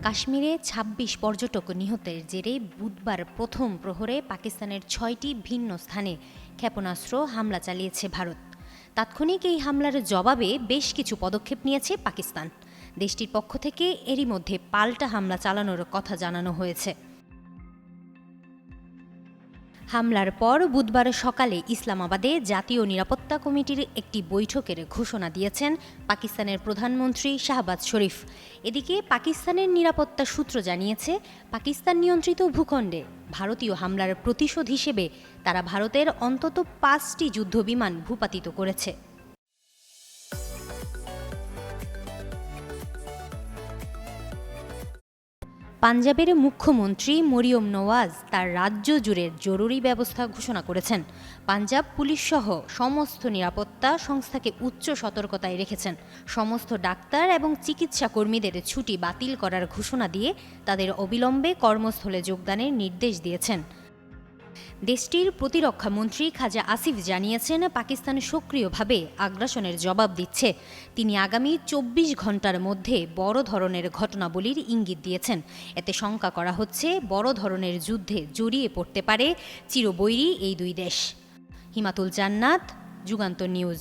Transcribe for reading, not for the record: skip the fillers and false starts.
কাশ্মীরে ২৬ পর্যটক নিহতের জেরে বুধবার প্রথম প্রহরে পাকিস্তানের ৬টি ভিন্ন স্থানে ক্ষেপণাস্ত্র হামলা চালিয়েছে ভারত। তাৎক্ষণিক এই হামলার জবাবে বেশ কিছু পদক্ষেপ নিয়েছে পাকিস্তান। দেশটির পক্ষ থেকে এরই মধ্যে পাল্টা হামলা চালানোর কথা জানানো হয়েছে। হামলার পর বুধবার সকালে ইসলামাবাদে জাতীয় নিরাপত্তা কমিটির একটি বৈঠকের ঘোষণা দিয়েছেন পাকিস্তানের প্রধানমন্ত্রী শাহবাজ শরীফ। এদিকে পাকিস্তানের নিরাপত্তা সূত্র জানিয়েছে, পাকিস্তান নিয়ন্ত্রিত ভূখণ্ডে ভারতীয় হামলার প্রতিশোধ হিসেবে তারা ভারতের অন্তত ৫টি যুদ্ধবিমান ভূপাতিত করেছে। পাঞ্জাবের মুখ্যমন্ত্রী মরিয়ম নওয়াজ তার রাজ্য জুড়ে জরুরি ব্যবস্থা ঘোষণা করেছেন। পাঞ্জাব পুলিশ সহ সমস্ত নিরাপত্তা সংস্থাকে উচ্চ সতর্কতায় রেখেছেন। সমস্ত ডাক্তার এবং চিকিৎসা কর্মীদের ছুটি বাতিল করার ঘোষণা দিয়ে তাদের অবিলম্বে কর্মস্থলে যোগদানের নির্দেশ দিয়েছেন। দেশটির প্রতিরক্ষা মন্ত্রী খাজা আসিফ জানিয়েছেন, পাকিস্তান সক্রিয়ভাবে আগ্রাসনের জবাব দিচ্ছে। তিনি আগামী ২৪ ঘণ্টার মধ্যে বড় ধরনের ঘটনাবলীর ইঙ্গিত দিয়েছেন। এতে শঙ্কা করা হচ্ছে বড় ধরনের যুদ্ধে জড়িয়ে পড়তে পারে চিরবৈরী এই দুই দেশ। হিমাতুল জান্নাত, যুগান্তর নিউজ।